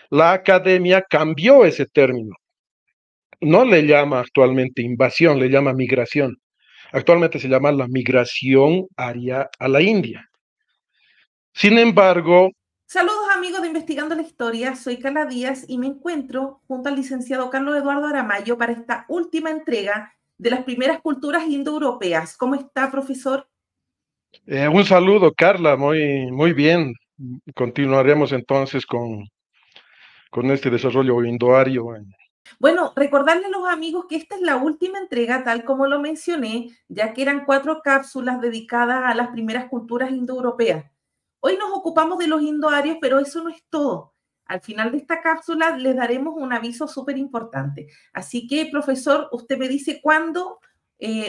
La academia cambió ese término. No le llama actualmente invasión, le llama migración. Actualmente se llama la migración aria a la India. Sin embargo, Saludos amigos de Investigando la Historia, soy Carla Díaz y me encuentro junto al licenciado Carlos Eduardo Aramayo para esta última entrega de las primeras culturas indoeuropeas. ¿Cómo está, profesor? un saludo, Carla, muy bien. Continuaremos entonces con este desarrollo indoario. Bueno, recordarle a los amigos que esta es la última entrega, tal como lo mencioné, ya que eran 4 cápsulas dedicadas a las primeras culturas indoeuropeas. Hoy nos ocupamos de los indoarios, pero eso no es todo. Al final de esta cápsula les daremos un aviso súper importante. Así que, profesor, usted me dice cuándo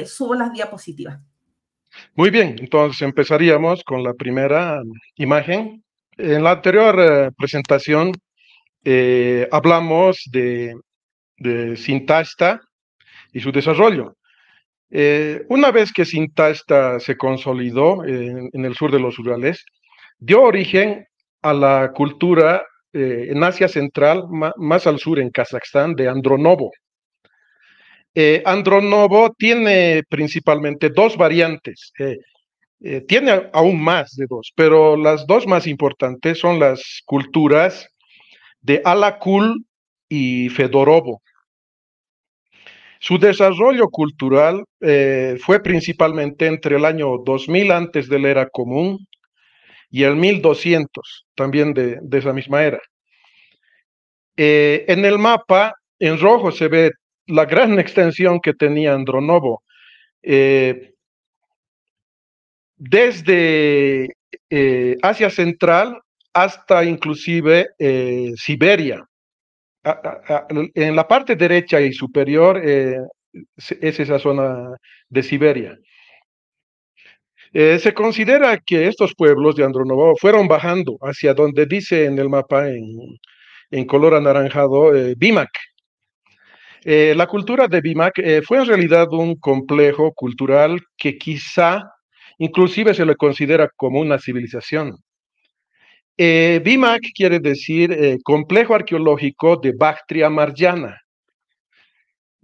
subo las diapositivas. Muy bien, entonces empezaríamos con la primera imagen. En la anterior presentación hablamos de Sintashta y su desarrollo. Una vez que Sintashta se consolidó en el sur de los Urales, dio origen a la cultura en Asia Central, más al sur en Kazajstán, de Andronovo. Andronovo tiene principalmente dos variantes. Tiene aún más de dos, pero las dos más importantes son las culturas de Alakul y Fedorovo. Su desarrollo cultural fue principalmente entre el año 2000 antes de la era común y el 1200, también de esa misma era. En el mapa, en rojo, se ve la gran extensión que tenía Andronovo. Eh, desde Asia Central hasta inclusive Siberia. En la parte derecha y superior es esa zona de Siberia. Se considera que estos pueblos de Andronovo fueron bajando hacia donde dice en el mapa en color anaranjado Bimak. La cultura de Bimak fue en realidad un complejo cultural que quizá inclusive se le considera como una civilización. Bimak quiere decir complejo arqueológico de Bactria Marjana.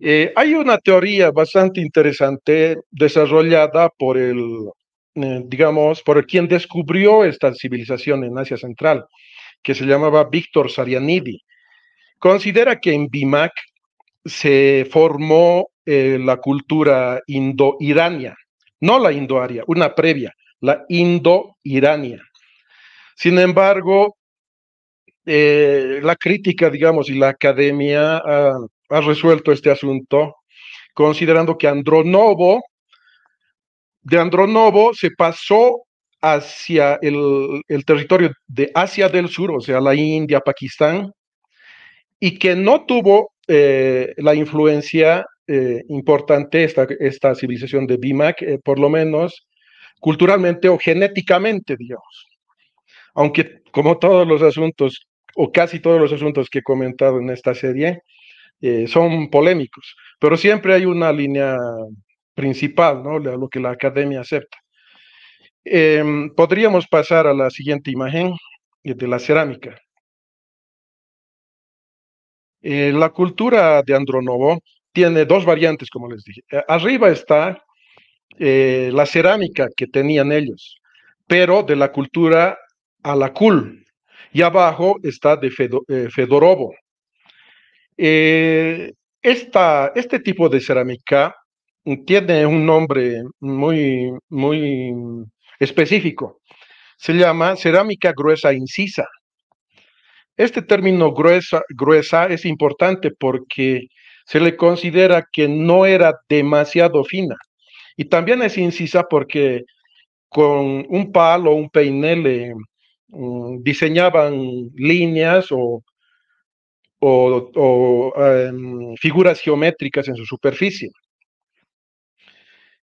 Hay una teoría bastante interesante desarrollada por digamos, por quien descubrió esta civilización en Asia Central, que se llamaba Víctor Sarianidi. Considera que en Bimak se formó la cultura indo-irania, no la indoaria, una previa, la indo-irania. Sin embargo, la crítica, digamos, y la academia ha resuelto este asunto considerando que de Andronovo se pasó hacia el territorio de Asia del Sur, o sea, la India, Pakistán, y que no tuvo la influencia importante esta civilización de Bimak, por lo menos culturalmente o genéticamente, digamos. Aunque como todos los asuntos, o casi todos los asuntos que he comentado en esta serie, son polémicos, pero siempre hay una línea principal, ¿no? Lo que la academia acepta. Podríamos pasar a la siguiente imagen de la cerámica. La cultura de Andronovo tiene dos variantes, como les dije. Arriba está la cerámica que tenían ellos, pero de la cultura Alakul, y abajo está de Fedorovo. Eh, este tipo de cerámica tiene un nombre muy específico. Se llama cerámica gruesa incisa. Este término gruesa es importante porque se le considera que no era demasiado fina. Y también es incisa porque con un palo o un peine le diseñaban líneas o figuras geométricas en su superficie.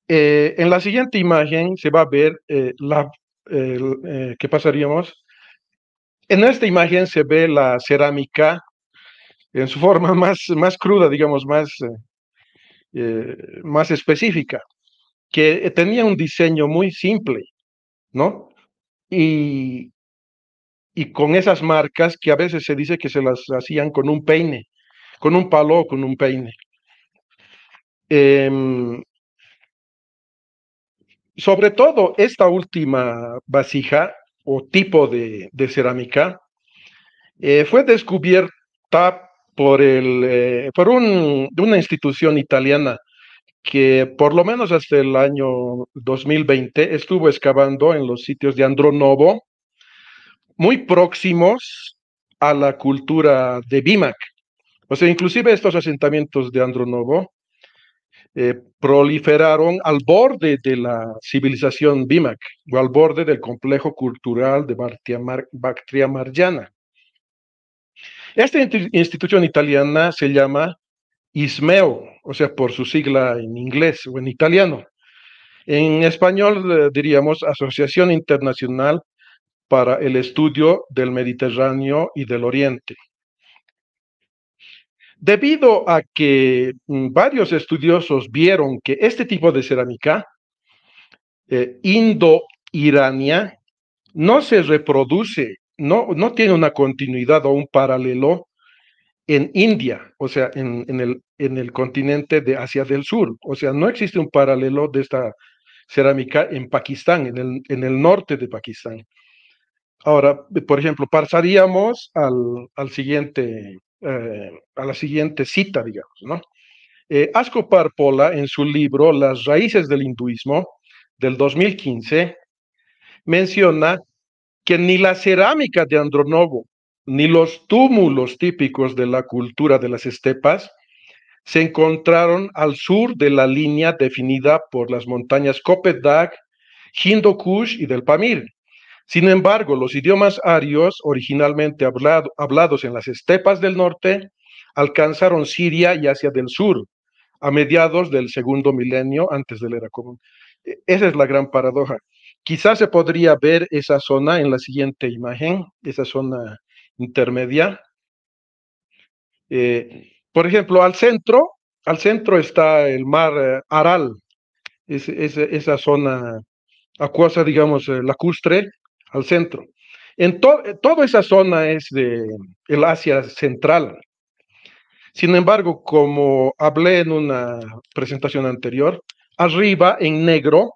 En la siguiente imagen se va a ver ¿qué pasaríamos? En esta imagen se ve la cerámica en su forma más cruda, digamos, más específica, que tenía un diseño muy simple, ¿no? Y y con esas marcas que a veces se dice que se las hacían con un peine, con un palo o con un peine. Sobre todo esta última vasija o tipo de cerámica fue descubierta por una institución italiana que por lo menos hasta el año 2020 estuvo excavando en los sitios de Andronovo, muy próximos a la cultura de Bimak. O sea, inclusive estos asentamientos de Andronovo proliferaron al borde de la civilización Bimak o al borde del complejo cultural de Bactria Marjana. Esta institución italiana se llama ISMEO, o sea, por su sigla en inglés o en italiano. En español diríamos Asociación Internacional para el Estudio del Mediterráneo y del Oriente. Debido a que varios estudiosos vieron que este tipo de cerámica indo-irania no se reproduce, no tiene una continuidad o un paralelo en India, o sea, en el continente de Asia del Sur. O sea, no existe un paralelo de esta cerámica en Pakistán, en el norte de Pakistán. Ahora, por ejemplo, pasaríamos a la siguiente cita, digamos, ¿no? Askopar Pola, en su libro Las raíces del hinduismo, del 2015, menciona que ni la cerámica de Andronovo, ni los túmulos típicos de la cultura de las estepas se encontraron al sur de la línea definida por las montañas Kopetdag, Hindu Kush y del Pamir. Sin embargo, los idiomas arios, originalmente hablados en las estepas del norte, alcanzaron Siria y Asia del Sur a mediados del segundo milenio antes de la era común. Esa es la gran paradoja. Quizás se podría ver esa zona en la siguiente imagen, esa zona intermedia. Por ejemplo, al centro está el mar Aral, esa zona acuosa, digamos, lacustre, al centro. Toda esa zona es de el Asia central. Sin embargo, como hablé en una presentación anterior, arriba en negro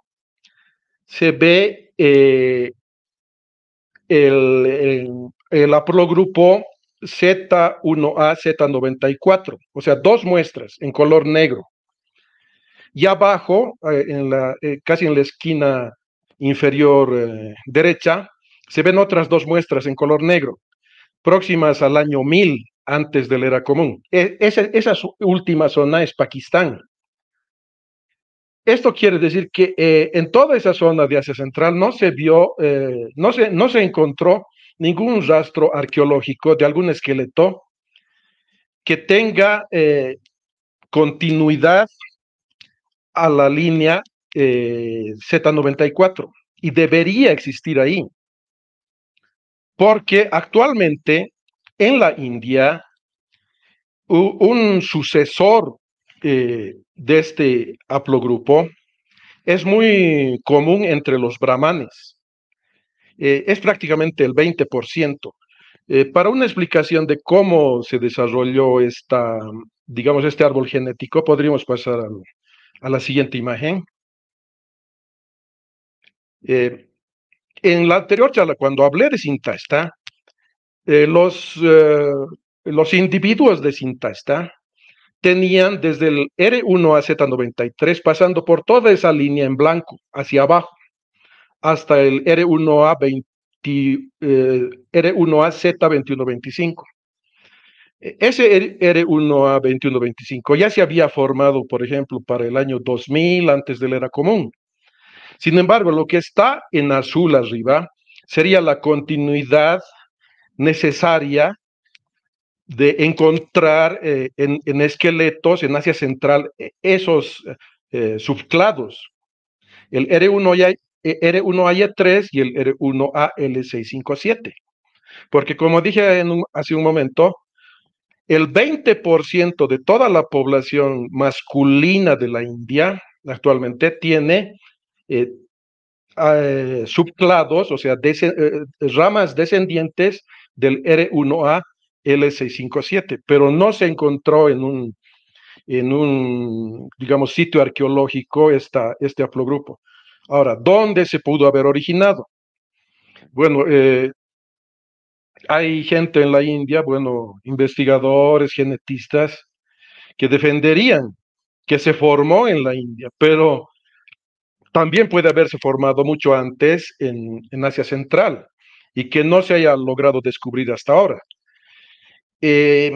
se ve el haplogrupo Z1A, Z94, o sea, dos muestras en color negro. Y abajo, casi en la esquina inferior derecha, se ven otras dos muestras en color negro, próximas al año 1000 antes de la era común. Esa última zona es Pakistán. Esto quiere decir que en toda esa zona de Asia Central no se vio, no se encontró ningún rastro arqueológico de algún esqueleto que tenga continuidad a la línea Z94 y debería existir ahí, porque actualmente en la India un sucesor de este haplogrupo es muy común entre los brahmanes. Es prácticamente el 20%. Para una explicación de cómo se desarrolló digamos, este árbol genético, podríamos pasar a la siguiente imagen. En la anterior charla, cuando hablé de Sintashta, los individuos de Sintashta tenían desde el R1 a Z93, pasando por toda esa línea en blanco, hacia abajo, hasta el R1A Z2125. Ese R1A 2125 ya se había formado, por ejemplo, para el año 2000, antes de la era común. Sin embargo, lo que está en azul arriba sería la continuidad necesaria de encontrar en esqueletos en Asia Central esos subclados, el R1AY3 y el R1AL657. Porque como dije hace un momento, el 20% de toda la población masculina de la India actualmente tiene subclados, o sea, ramas descendientes del R1A L657, pero no se encontró en un, digamos, sitio arqueológico este haplogrupo. Ahora, ¿dónde se pudo haber originado? Bueno, hay gente en la India, bueno, investigadores, genetistas, que defenderían que se formó en la India, pero también puede haberse formado mucho antes en Asia Central y que no se haya logrado descubrir hasta ahora. Eh,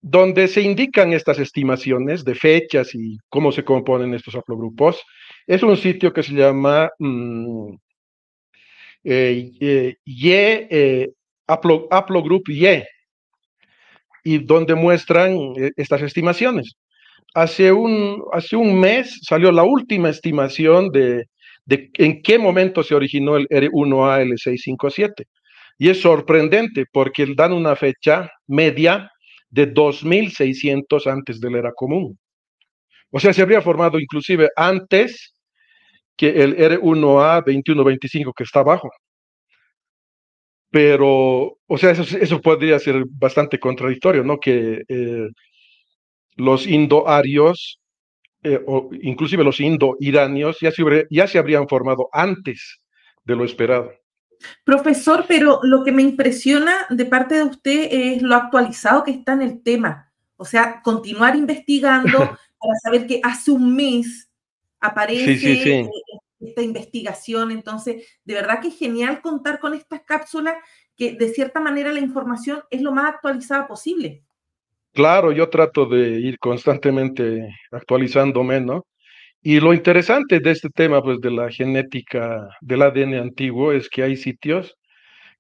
donde se indican estas estimaciones de fechas y cómo se componen estos haplogrupos, es un sitio que se llama Haplogroup Y, y donde muestran estas estimaciones. Hace un mes salió la última estimación de en qué momento se originó el R1A L657. Y es sorprendente porque dan una fecha media de 2600 antes de la era común. O sea, se habría formado inclusive antes que el R1A 2125 que está abajo. Pero, o sea, eso podría ser bastante contradictorio, ¿no? Que los indoarios o inclusive los indo-iranios ya se habrían formado antes de lo esperado. Profesor, pero lo que me impresiona de parte de usted es lo actualizado que está en el tema. O sea, continuar investigando para saber que hace un mes Sí, sí, aparece sí. esta investigación. Entonces, de verdad que es genial contar con estas cápsulas que de cierta manera la información es lo más actualizada posible. Claro, yo trato de ir constantemente actualizándome, ¿no? Y lo interesante de este tema, pues, de la genética del ADN antiguo es que hay sitios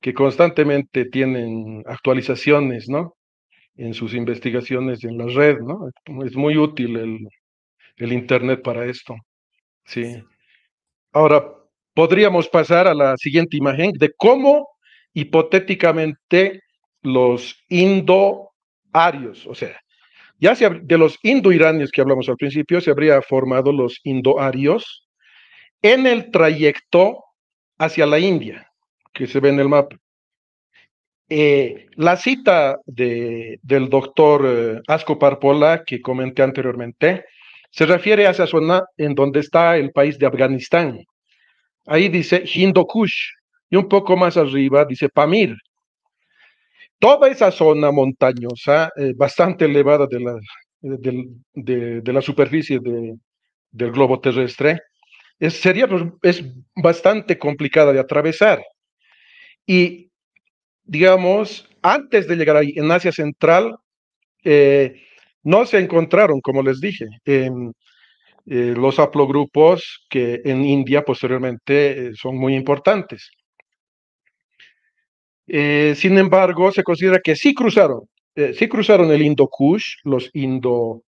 que constantemente tienen actualizaciones, ¿no? En sus investigaciones en la red, ¿no? Es muy útil el Internet para esto. Sí. Ahora, podríamos pasar a la siguiente imagen de cómo hipotéticamente los indoarios, o sea, de los indoiranios que hablamos al principio, se habría formado los indoarios en el trayecto hacia la India, que se ve en el mapa. La cita del doctor Asko Parpola, que comenté anteriormente, se refiere a esa zona en donde está el país de Afganistán. Ahí dice Hindu Kush, y un poco más arriba dice Pamir. Toda esa zona montañosa, bastante elevada de la superficie del globo terrestre, es bastante complicada de atravesar. Y, digamos, antes de llegar ahí, en Asia Central, no se encontraron, como les dije, los haplogrupos que en India posteriormente son muy importantes. Sin embargo, se considera que sí cruzaron el Indo-Kush, los indo-arios,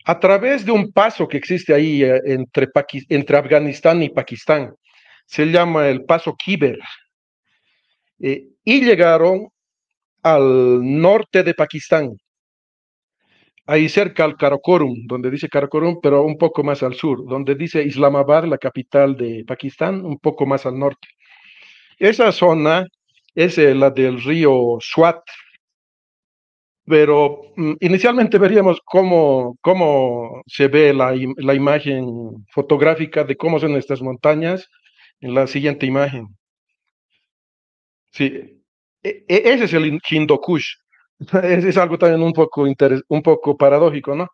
a través de un paso que existe ahí entre Afganistán y Pakistán. Se llama el paso Khyber. Y llegaron al norte de Pakistán, ahí cerca al Karakorum, donde dice Karakorum, pero un poco más al sur, donde dice Islamabad, la capital de Pakistán, un poco más al norte. Esa zona es la del río Swat, pero inicialmente veríamos cómo se ve la imagen fotográfica de cómo son estas montañas en la siguiente imagen. Sí, ese es el Hindu Kush. Es algo también un poco paradójico, ¿no?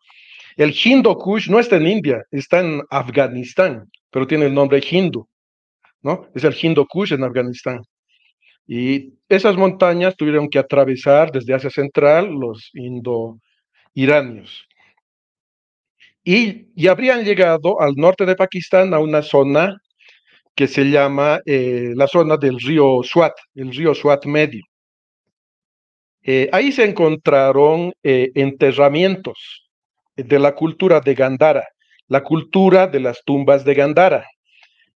El Hindu Kush no está en India, está en Afganistán, pero tiene el nombre Hindu, ¿no? Es el Hindu Kush en Afganistán. Y esas montañas tuvieron que atravesar desde Asia Central los indo-iranios. Y habrían llegado al norte de Pakistán a una zona que se llama la zona del río Swat, el río Swat medio. Ahí se encontraron enterramientos de la cultura de Gandhara, la cultura de las tumbas de Gandhara,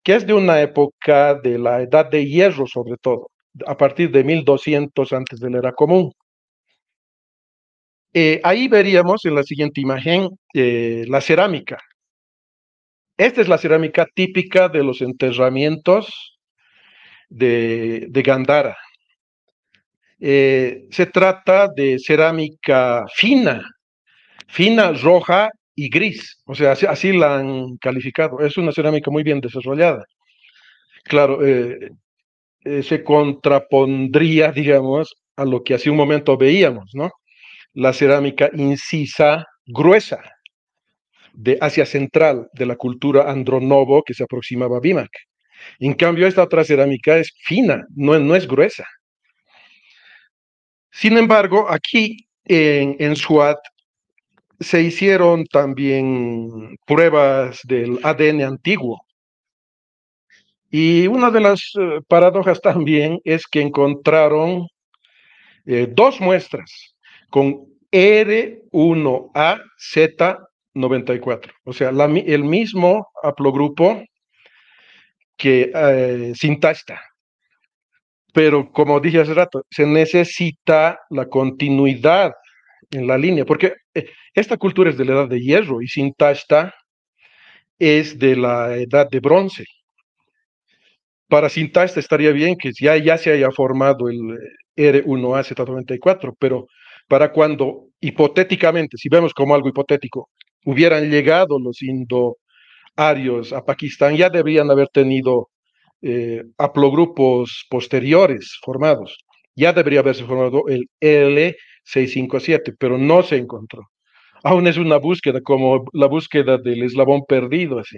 que es de una época de la Edad de Hierro, sobre todo, a partir de 1200 antes de la era común. Ahí veríamos en la siguiente imagen la cerámica. Esta es la cerámica típica de los enterramientos de Gandhara. Se trata de cerámica fina, roja y gris. O sea, así la han calificado. Es una cerámica muy bien desarrollada. Claro, se contrapondría, digamos, a lo que hace un momento veíamos, ¿no? La cerámica incisa gruesa de Asia Central, de la cultura Andronovo que se aproximaba a Bimak. En cambio, esta otra cerámica es fina, no es gruesa. Sin embargo, aquí en Suat se hicieron también pruebas del ADN antiguo. Y una de las paradojas también es que encontraron dos muestras con R1AZ94, o sea, el mismo haplogrupo que Sintashta. Pero como dije hace rato, se necesita la continuidad en la línea, porque esta cultura es de la edad de hierro y Sintashta es de la edad de bronce. Para Sintashta estaría bien que ya se haya formado el R1AZ94, pero para cuando hipotéticamente, si vemos como algo hipotético, hubieran llegado los indoarios a Pakistán, ya deberían haber tenido haplogrupos posteriores formados. Ya debería haberse formado el L657, pero no se encontró. Aún es una búsqueda, como la búsqueda del eslabón perdido, así.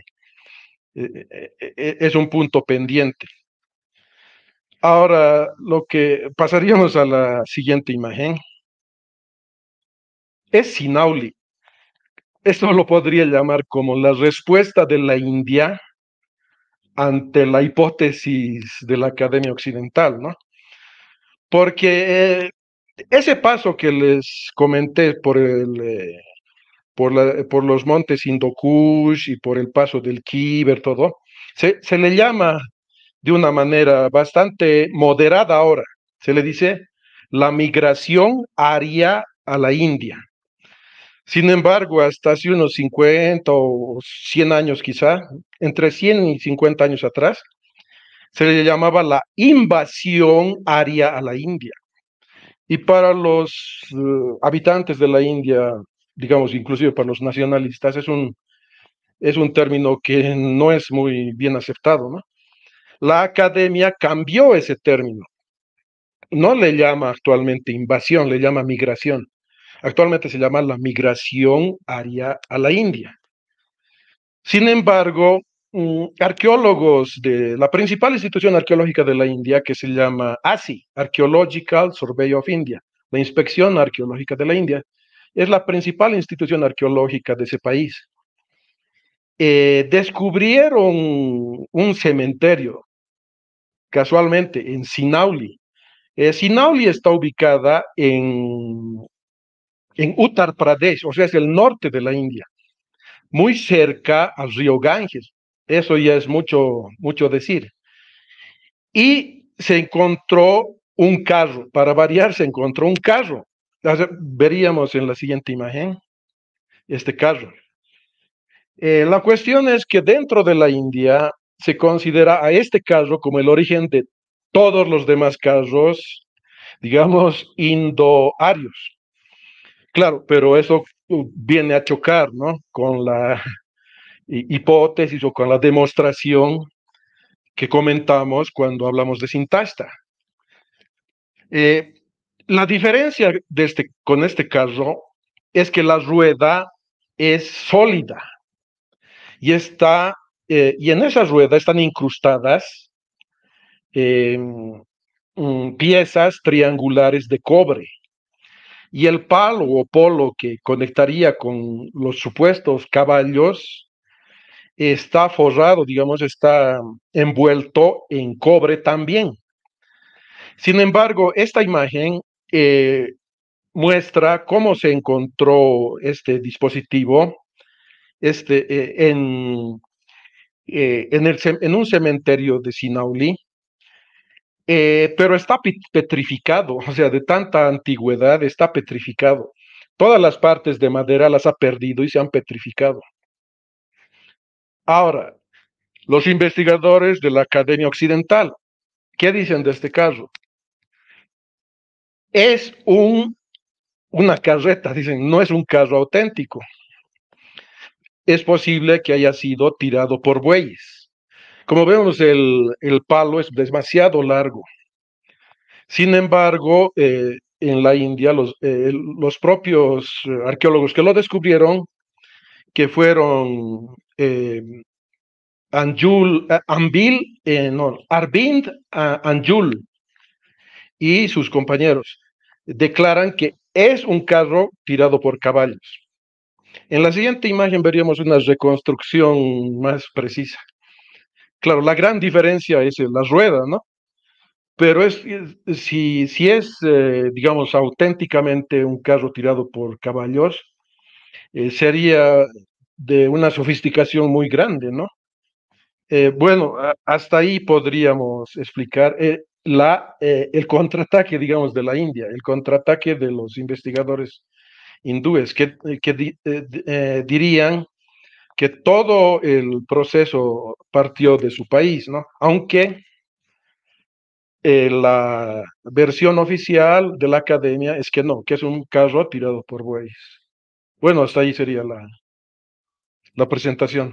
Es un punto pendiente. Ahora, lo que pasaríamos a la siguiente imagen es Sinauli. Esto lo podría llamar como la respuesta de la India ante la hipótesis de la Academia Occidental, ¿no? Porque ese paso que les comenté por los montes Hindu Kush y por el paso del Kíber, todo, se le llama de una manera bastante moderada ahora. Se le dice la migración aria a la India. Sin embargo, hasta hace unos 50 o 100 años quizá, entre 100 y 50 años atrás, se le llamaba la invasión aria a la India. Y para los habitantes de la India, digamos, inclusive para los nacionalistas, es un término que no es muy bien aceptado, ¿no? La academia cambió ese término. No le llama actualmente invasión, le llama migración. Actualmente se llama la migración aria a la India. Sin embargo, arqueólogos de la principal institución arqueológica de la India, que se llama ASI, Archaeological Survey of India, la Inspección Arqueológica de la India, es la principal institución arqueológica de ese país. Descubrieron un cementerio, casualmente, en Sinauli. Sinauli está ubicada en Uttar Pradesh, o sea, es el norte de la India, muy cerca al río Ganges. Eso ya es mucho decir. Y se encontró un carro, para variar, se encontró un carro. Veríamos en la siguiente imagen este carro. La cuestión es que dentro de la India se considera a este carro como el origen de todos los demás carros, digamos, indoarios. Claro, pero eso viene a chocar, ¿no? Con la hipótesis o con la demostración que comentamos cuando hablamos de Sintashta. La diferencia con este carro es que la rueda es sólida y y en esa rueda están incrustadas piezas triangulares de cobre. Y el palo o polo que conectaría con los supuestos caballos está forrado, digamos, está envuelto en cobre también. Sin embargo, esta imagen muestra cómo se encontró este dispositivo en un cementerio de Sinauli, pero está petrificado, o sea, de tanta antigüedad está petrificado. Todas las partes de madera las ha perdido y se han petrificado. Ahora, los investigadores de la Academia Occidental, ¿qué dicen de este caso? Es una carreta, dicen, no es un carro auténtico. Es posible que haya sido tirado por bueyes. Como vemos, el palo es demasiado largo. Sin embargo, en la India, los propios arqueólogos que lo descubrieron, que fueron Arvind Anjul y sus compañeros, declaran que es un carro tirado por caballos. En la siguiente imagen veríamos una reconstrucción más precisa. Claro, la gran diferencia es la rueda, ¿no? Pero si es, digamos, auténticamente un carro tirado por caballos, sería de una sofisticación muy grande, ¿no? Bueno, hasta ahí podríamos explicar el contraataque, digamos, de la India, el contraataque de los investigadores hindúes, que dirían que todo el proceso partió de su país, ¿no? Aunque la versión oficial de la academia es que no, que es un carro tirado por bueyes. Bueno, hasta ahí sería la presentación.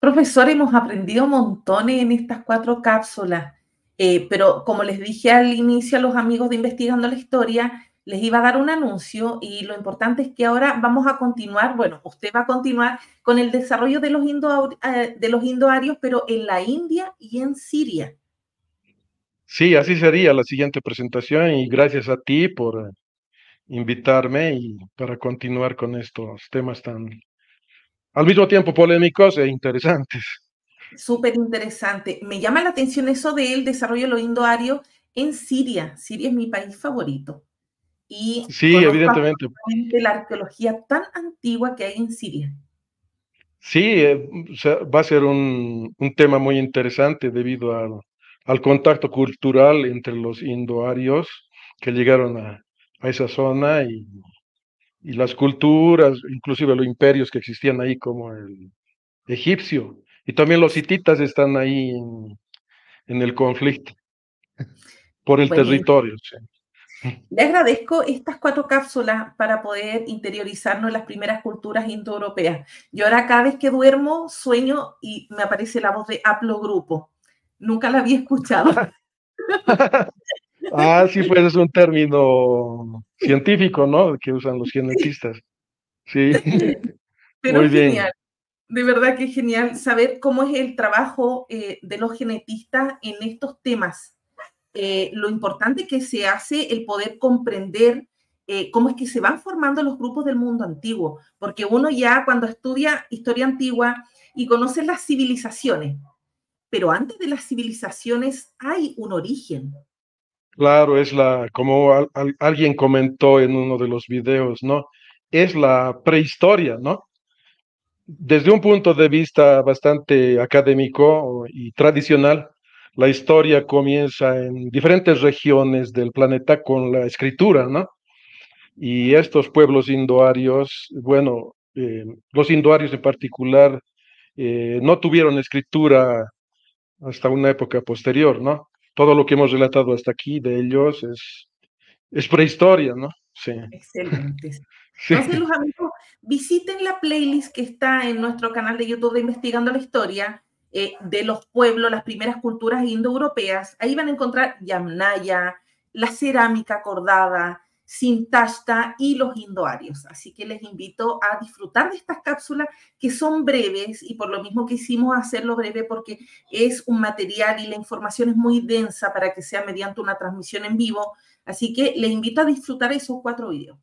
Profesor, hemos aprendido montones en estas 4 cápsulas, pero como les dije al inicio a los amigos de Investigando la Historia, les iba a dar un anuncio y lo importante es que ahora vamos a continuar, bueno, usted va a continuar con el desarrollo de los indoarios, pero en la India y en Siria. Sí, así sería la siguiente presentación y gracias a ti por invitarme y para continuar con estos temas tan, al mismo tiempo polémicos e interesantes. Súper interesante. Me llama la atención eso del desarrollo de los indoarios en Siria. Siria es mi país favorito y Sí, conozco evidentemente. absolutamente la arqueología tan antigua que hay en Siria. Sí, o sea, va a ser un tema muy interesante debido al contacto cultural entre los indoarios que llegaron a esa zona y las culturas, inclusive los imperios que existían ahí como el egipcio. Y también los hititas están ahí en el conflicto por el Buenísimo. territorio. Sí. Le agradezco estas 4 cápsulas para poder interiorizarnos en las primeras culturas indoeuropeas. Yo ahora cada vez que duermo sueño y me aparece la voz de Haplogrupo. Nunca la había escuchado. Ah, sí, pues es un término científico, ¿no? Que usan los genetistas. Sí, Pero muy es genial. bien. De verdad que es genial saber cómo es el trabajo de los genetistas en estos temas. Lo importante que se hace el poder comprender cómo es que se van formando los grupos del mundo antiguo, porque uno ya cuando estudia historia antigua y conoce las civilizaciones, pero antes de las civilizaciones hay un origen. Claro, como alguien comentó en uno de los videos, ¿no? Es la prehistoria, ¿no? Desde un punto de vista bastante académico y tradicional, la historia comienza en diferentes regiones del planeta con la escritura, ¿no? Y estos pueblos indoarios, bueno, los indoarios en particular, no tuvieron escritura hasta una época posterior, ¿no? Todo lo que hemos relatado hasta aquí de ellos es prehistoria, ¿no? Sí, Excelente. sí, Entonces, los amigos, visiten la playlist que está en nuestro canal de YouTube de Investigando la Historia de los pueblos, las primeras culturas indoeuropeas. Ahí van a encontrar Yamnaya, la cerámica cordada, Sintashta y los indoarios. Así que les invito a disfrutar de estas cápsulas que son breves y por lo mismo que hicimos hacerlo breve porque es un material y la información es muy densa para que sea mediante una transmisión en vivo. Así que les invito a disfrutar esos 4 videos.